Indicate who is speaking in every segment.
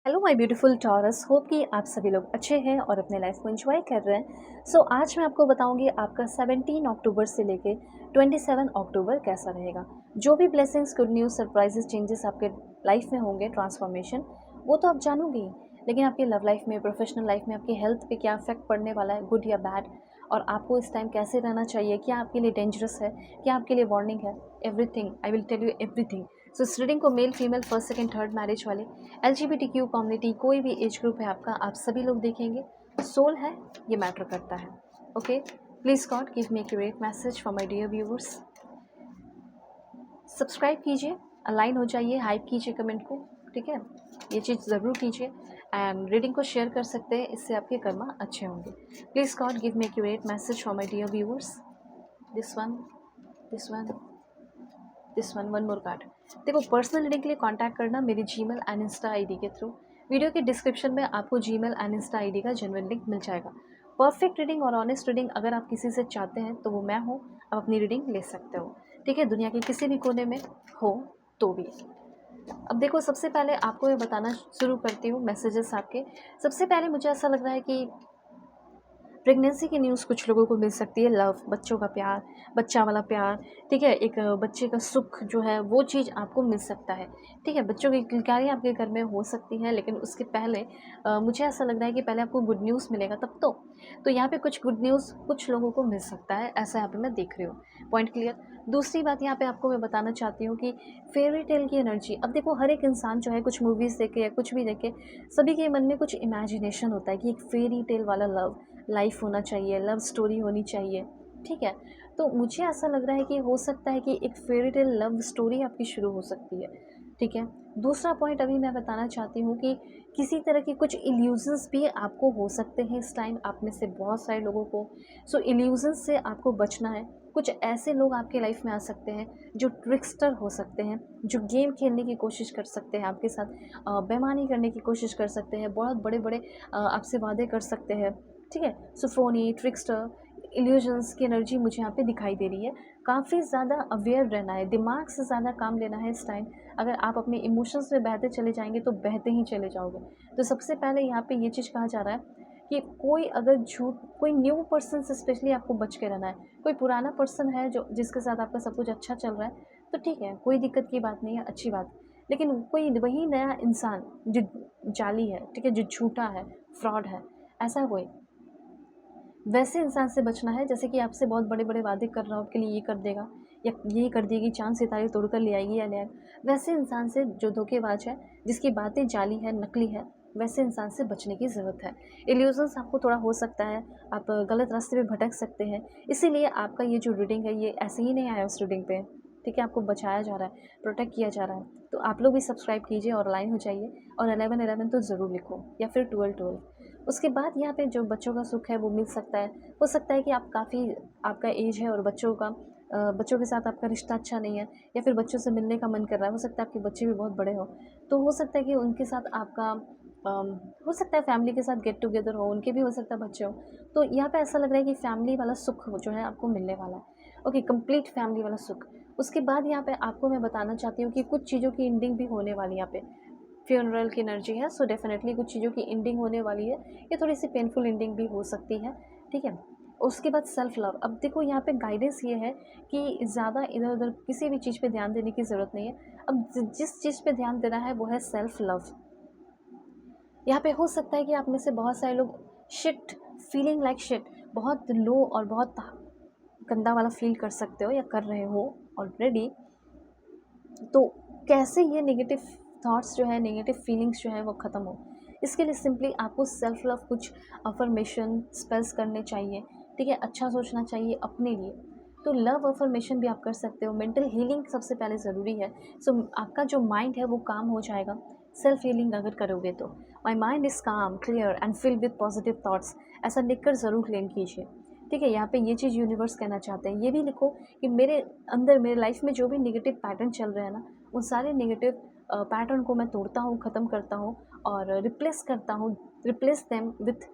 Speaker 1: Hello my beautiful taurus, hope कि आप सभी लोग अच्छे हैं और अपने लाइफ को एंजॉय कर रहे हैं। आज मैं आपको बताऊंगी आपका 17 अक्टूबर से लेके 27 अक्टूबर कैसा रहेगा। जो भी blessings, good news, surprises, changes आपके लाइफ में होंगे, ट्रांसफॉर्मेशन, वो तो आप जानोगे ही। लेकिन आपकी लव लाइफ में, प्रोफेशनल लाइफ में, आपकी हेल्थ पे क्या इफेक्ट पड़ने वाला है, गुड या बैड, और आपको इस टाइम कैसे रहना चाहिए, क्या आपके लिए डेंजरस है, क्या आपके लिए वार्निंग है, everything I will tell you everything. So इस रीडिंग को male, female, first, second, third marriage वाले, LGBTQ कम्युनिटी, कोई भी एज ग्रुप है आपका, आप सभी लोग देखेंगे। सोल है, ये मैटर करता है। Okay, please God give me accurate message for my dear viewers. Subscribe कीजिए, अलाइन हो जाइए, हाइप कीजिए कमेंट को, ठीक है, ये चीज़ ज़रूर कीजिए। एंड रीडिंग को शेयर कर सकते हैं, इससे आपके कर्मा अच्छे होंगे। Please God give me accurate message for my dear viewers. This one, this one, this one, one more card. देखो, पर्सनल रीडिंग के लिए कांटेक्ट करना मेरी जीमेल एंड इंस्टा आईडी के थ्रू। वीडियो के डिस्क्रिप्शन में आपको जीमेल एंड इंस्टा आईडी का जेन्युइन लिंक मिल जाएगा। परफेक्ट रीडिंग और ऑनेस्ट रीडिंग अगर आप किसी से चाहते हैं तो वो मैं हूँ। आप अपनी रीडिंग ले सकते हो, ठीक है, दुनिया के किसी भी कोने में हो तो भी। अब देखो, सबसे पहले आपको मैं बताना शुरू करती हूँ मैसेजेस आपके। सबसे पहले मुझे ऐसा लग रहा है कि प्रेगनेंसी की न्यूज़ कुछ लोगों को मिल सकती है। लव, बच्चों का प्यार, बच्चा वाला प्यार, ठीक है, एक बच्चे का सुख जो है वो चीज़ आपको मिल सकता है, ठीक है। बच्चों की किलकारियाँ आपके घर में हो सकती हैं, लेकिन उसके पहले मुझे ऐसा लग रहा है कि पहले आपको गुड न्यूज़ मिलेगा तब तो यहाँ पे कुछ गुड न्यूज़ कुछ लोगों को मिल सकता है, ऐसा यहाँ पे मैं देख रही हूँ। Point clear. दूसरी बात यहाँ पे आपको मैं बताना चाहती हूँ कि फेरी टेल की एनर्जी। अब देखो, हर एक इंसान जो है कुछ मूवीज़ देखे या कुछ भी देखे, सभी के मन में कुछ इमेजिनेशन होता है कि एक फेरी टेल वाला लव लाइफ होना चाहिए, लव स्टोरी होनी चाहिए, ठीक है। तो मुझे ऐसा लग रहा है कि हो सकता है कि एक फेरी टेल लव स्टोरी आपकी शुरू हो सकती है, ठीक है। दूसरा पॉइंट अभी मैं बताना चाहती हूँ कि किसी तरह के कुछ इल्यूजन्स भी आपको हो सकते हैं इस टाइम, आप में से बहुत सारे लोगों को। सो इल्यूजन्स से आपको बचना है। कुछ ऐसे लोग आपके लाइफ में आ सकते हैं जो ट्रिक्स्टर हो सकते हैं, जो गेम खेलने की कोशिश कर सकते हैं आपके साथ, बेईमानी करने की कोशिश कर सकते हैं, बहुत बड़े बड़े आपसे वादे कर सकते हैं, ठीक है। सुफोनी, ट्रिक्स्टर, इल्यूजन्स की एनर्जी मुझे यहाँ पे दिखाई दे रही है। काफ़ी ज़्यादा अवेयर रहना है, दिमाग से ज़्यादा काम लेना है इस टाइम। अगर आप अपने इमोशंस में बहते चले जाएंगे तो बहते ही चले जाओगे। तो सबसे पहले यहाँ पे ये चीज़ कहा जा रहा है कि कोई अगर झूठ, कोई न्यू पर्सन से स्पेशली आपको बच के रहना है। कोई पुराना पर्सन है जो जिसके साथ आपका सब कुछ अच्छा चल रहा है, तो ठीक है, कोई दिक्कत की बात नहीं है, अच्छी बात। लेकिन कोई वही नया इंसान जो जाली है, ठीक है, जो झूठा है, फ्रॉड है, ऐसा कोई, वैसे इंसान से बचना है जैसे कि आपसे बहुत बड़े बड़े वादे कर रहा हो, आपके लिए ये कर देगा या ये कर देगी, चांद सितारे तोड़कर ले आएगी या ले आएगा। वैसे इंसान से जो धोखेबाज है, जिसकी बातें जाली है, नकली है, वैसे इंसान से बचने की ज़रूरत है। इल्यूजन्स आपको थोड़ा हो सकता है, आप गलत रास्ते में भटक सकते हैं। इसीलिए आपका ये जो रीडिंग है ये ऐसे ही नहीं आया उस रीडिंग पे, ठीक है। आपको बचाया जा रहा है, प्रोटेक्ट किया जा रहा है। तो आप लोग भी सब्सक्राइब कीजिए और लाइन हो जाइए, और 11-11 तो ज़रूर लिखो, या फिर 12-12। उसके बाद यहाँ पे जो बच्चों का सुख है वो मिल सकता है। हो सकता है कि आप काफ़ी, आपका एज है और बच्चों के साथ आपका रिश्ता अच्छा नहीं है, या फिर बच्चों से मिलने का मन कर रहा है। हो सकता है आपके बच्चे भी बहुत बड़े हो, तो हो सकता है कि उनके साथ आपका हो सकता है फैमिली के साथ गेट टुगेदर हो, उनके भी हो सकता है बच्चे हो। तो यहाँ पे ऐसा लग रहा है कि फैमिली वाला सुख जो है आपको मिलने वाला है। ओके, कंप्लीट फैमिली वाला सुख। उसके बाद यहाँ पे आपको मैं बताना चाहती हूँ कि कुछ चीज़ों की एंडिंग भी होने वाली है यहाँ पे। फ्यूनरल की एनर्जी है, सो डेफिनेटली कुछ चीज़ों की एंडिंग होने वाली है। ये थोड़ी सी पेनफुल एंडिंग भी हो सकती है, ठीक है। उसके बाद सेल्फ लव। अब देखो, यहाँ पे गाइडेंस ये है कि ज़्यादा इधर उधर किसी भी चीज़ पे ध्यान देने की ज़रूरत नहीं है। अब जिस चीज़ पे ध्यान देना है वो है सेल्फ लव। यहाँ पे हो सकता है कि आप में से बहुत सारे लोग शिट, फीलिंग लाइक शिट, बहुत लो और बहुत गंदा वाला फील कर सकते हो या कर रहे हो ऑलरेडी। तो कैसे ये नेगेटिव थॉट्स जो है, नेगेटिव फीलिंग्स जो है वो ख़त्म हो, इसके लिए सिंपली आपको सेल्फ लव, कुछ अफर्मेशन स्पेल्स करने चाहिए, ठीक है। अच्छा सोचना चाहिए अपने लिए। तो लव अफर्मेशन भी आप कर सकते हो। मेंटल हीलिंग सबसे पहले ज़रूरी है। सो आपका जो माइंड है वो काम हो जाएगा सेल्फ हीलिंग अगर करोगे तो। माई माइंड इज़ काम, clear and filled with positive thoughts, ऐसा लिखकर ज़रूर क्लेम कीजिए, ठीक है। यहाँ पे ये चीज़ यूनिवर्स कहना चाहते हैं। ये भी लिखो कि मेरे अंदर, मेरे लाइफ में जो भी नेगेटिव पैटर्न चल रहे हैं ना, उन सारे नेगेटिव पैटर्न को मैं तोड़ता हूँ, ख़त्म करता हूँ और रिप्लेस करता हूँ, replace them with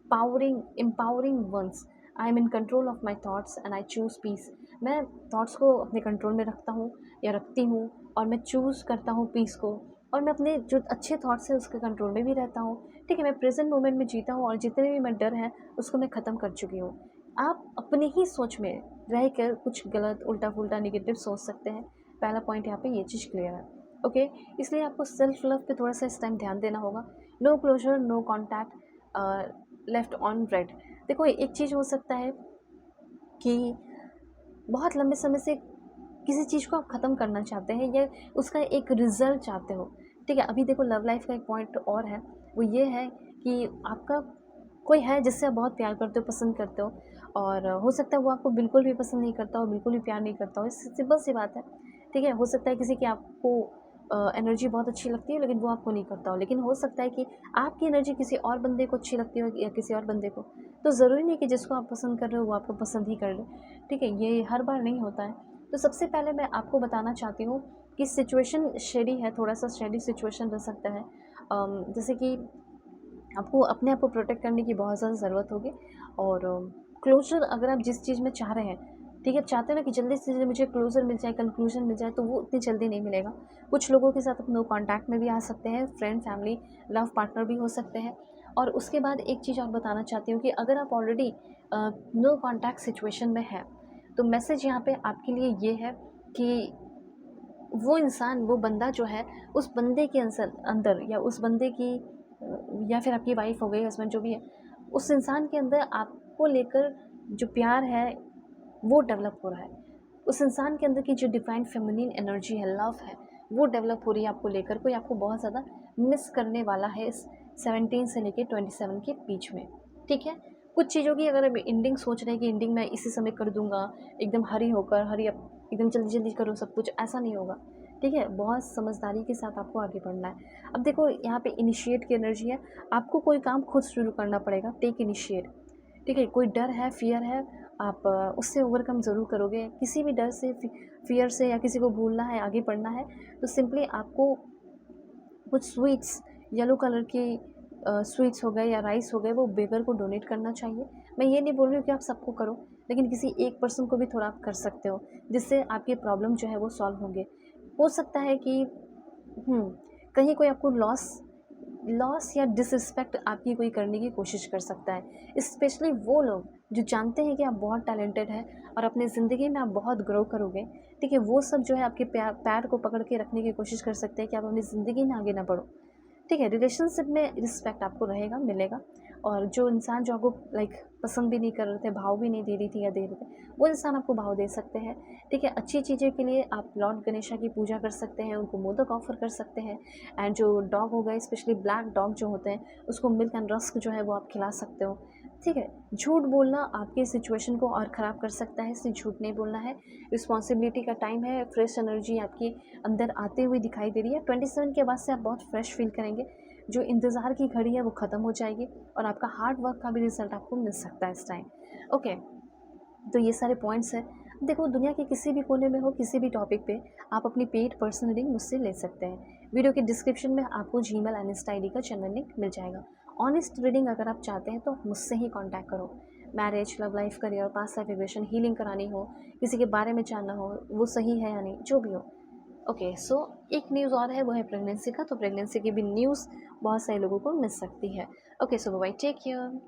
Speaker 1: powering empowering ones. I am in control of my thoughts and I choose peace. मैं थाट्स को अपने कंट्रोल में रखता हूँ या रखती हूँ, और मैं चूज़ करता हूँ पीस को, और मैं अपने जो अच्छे थॉट्स हैं उसके कंट्रोल में भी रहता हूँ, ठीक है। मैं प्रेजेंट मोमेंट में जीता हूँ और जितने भी मैं डर हैं उसको मैं ख़त्म कर चुकी हूँ। आप अपनी ही सोच में रह कर कुछ गलत उल्टा पुल्टा निगेटिव सोच सकते हैं। पहला पॉइंट यहाँ पे ये चीज़ क्लियर है, ओके। इसलिए आपको सेल्फ लव पे थोड़ा सा इस टाइम ध्यान देना होगा। No closure, no contact, left on red. देखो एक चीज़ हो सकता है कि बहुत लंबे समय से किसी चीज़ को आप ख़त्म करना चाहते हैं या उसका एक रिज़ल्ट चाहते हो, ठीक है। अभी देखो लव लाइफ का एक पॉइंट और है, वो ये है कि आपका कोई है जिससे आप बहुत प्यार करते हो, पसंद करते हो, और हो सकता है वो आपको बिल्कुल भी पसंद नहीं करता हो, बिल्कुल भी प्यार नहीं करता हो। सिंपल सी बात है, ठीक है। हो सकता है किसी की आपको एनर्जी बहुत अच्छी लगती है लेकिन वो आपको नहीं करता हो, लेकिन हो सकता है कि आपकी एनर्जी किसी और बंदे को अच्छी लगती हो या किसी और बंदे को। तो ज़रूरी नहीं कि जिसको आप पसंद कर रहे हो वो आपको पसंद ही कर ले, ठीक है। ये हर बार नहीं होता है। तो सबसे पहले मैं आपको बताना चाहती हूँ कि सिचुएशन शेडी है, थोड़ा सा शेडी सिचुएशन रह सकता है। जैसे कि आपको अपने आप को प्रोटेक्ट करने की बहुत ज़्यादा ज़रूरत होगी, और क्लोजर अगर आप जिस चीज़ में चाह रहे हैं, ठीक है, आप चाहते हैं ना कि जल्दी से जल्दी मुझे क्लोजर मिल जाए, कंक्लूजन मिल जाए, तो वो उतनी जल्दी नहीं मिलेगा। कुछ लोगों के साथ आप नो कॉन्टैक्ट में भी आ सकते हैं, फ्रेंड, फैमिली, लव पार्टनर भी हो सकते हैं। और उसके बाद एक चीज़ और बताना चाहती हूँ कि अगर आप ऑलरेडी नो कॉन्टैक्ट सिचुएशन में हैं, तो मैसेज यहाँ पे आपके लिए ये है कि वो इंसान, वो बंदा जो है, उस बंदे के अंदर या उस बंदे की या फिर आपकी वाइफ हो गई, हस्बैंड जो भी है, उस इंसान के अंदर आपको लेकर जो प्यार है वो डेवलप हो रहा है। उस इंसान के अंदर की जो डिवाइन फेमिनिन एनर्जी है, लव है, वो डेवलप हो रही है आपको लेकर। कोई आपको बहुत ज़्यादा मिस करने वाला है इस 17 से लेके 27 के बीच में, ठीक है। कुछ चीज़ों की अगर आप एंडिंग सोच रहे हैं कि एंडिंग मैं इसी समय कर दूंगा, एकदम हरी होकर, हरी अप, एकदम जल्दी जल्दी करो सब कुछ, ऐसा नहीं होगा, ठीक है। बहुत समझदारी के साथ आपको आगे बढ़ना है। अब देखो यहाँ पे इनिशिएट की एनर्जी है, आपको कोई काम खुद शुरू करना पड़ेगा, टेक इनिशिएट, ठीक है। कोई डर है, फियर है, आप उससे ओवरकम ज़रूर करोगे। किसी भी डर से, फियर से, या किसी को भूलना है, आगे बढ़ना है, तो सिंपली आपको कुछ स्वीट्स, येलो कलर के स्वीट्स हो गए या राइस हो गए, वो बेगर को डोनेट करना चाहिए। मैं ये नहीं बोल रही हूँ कि आप सबको करो, लेकिन किसी एक पर्सन को भी थोड़ा आप कर सकते हो, जिससे आपके प्रॉब्लम जो है वो सॉल्व होंगे। हो सकता है कि कहीं कोई आपको लॉस लॉस या डिसरिस्पेक्ट आपकी कोई करने की कोशिश कर सकता है। स्पेशली वो लोग जो जानते हैं कि आप बहुत टैलेंटेड हैं और अपनी ज़िंदगी में आप बहुत ग्रो करोगे, ठीक है, वो सब जो है आपके पैर को पकड़ के रखने की कोशिश कर सकते हैं कि आप अपनी ज़िंदगी में आगे ना बढ़ो, ठीक है। रिलेशनशिप में रिस्पेक्ट आपको रहेगा, मिलेगा। और जो इंसान जो आपको लाइक पसंद भी नहीं कर रहे थे, भाव भी नहीं दे रही थी या दे रहे थे, वो इंसान आपको भाव दे सकते हैं, ठीक है। अच्छी चीज़ें के लिए आप लॉर्ड गणेशा की पूजा कर सकते हैं, उनको मोदक ऑफर कर सकते हैं। एंड जो डॉग हो गए, स्पेशली ब्लैक डॉग जो होते हैं, उसको मिल्क एंड रस्क जो है वो आप खिला सकते हो, ठीक है। झूठ बोलना आपके सिचुएशन को और ख़राब कर सकता है, इसलिए झूठ नहीं बोलना है। रिस्पॉन्सिबिलिटी का टाइम है, फ्रेश एनर्जी आपकी अंदर आते हुए दिखाई दे रही है। 27 के बाद से आप बहुत फ्रेश फील करेंगे, जो इंतज़ार की घड़ी है वो ख़त्म हो जाएगी, और आपका हार्ड वर्क का भी रिजल्ट आपको मिल सकता है इस टाइम, ओके। तो ये सारे पॉइंट्स हैं। देखो दुनिया के किसी भी कोने में हो, किसी भी टॉपिक पे आप अपनी पेड पर्सनल रीडिंग मुझसे ले सकते हैं। वीडियो के डिस्क्रिप्शन में आपको जीमेल एंड इंस्टा आईडी का चैनल लिंक मिल जाएगा। ऑनेस्ट रीडिंग अगर आप चाहते हैं तो आप मुझसे ही कांटेक्ट करो। Marriage, love life, career, past life regression, healing करानी हो, किसी के बारे में जानना हो, वो सही है या नहीं, जो भी हो, ओके। सो एक न्यूज़ और है, वो है प्रेगनेंसी का। तो प्रेगनेंसी की भी न्यूज़ बहुत सारे लोगों को मिल सकती है। ओके, सो बाय, टेक केयर।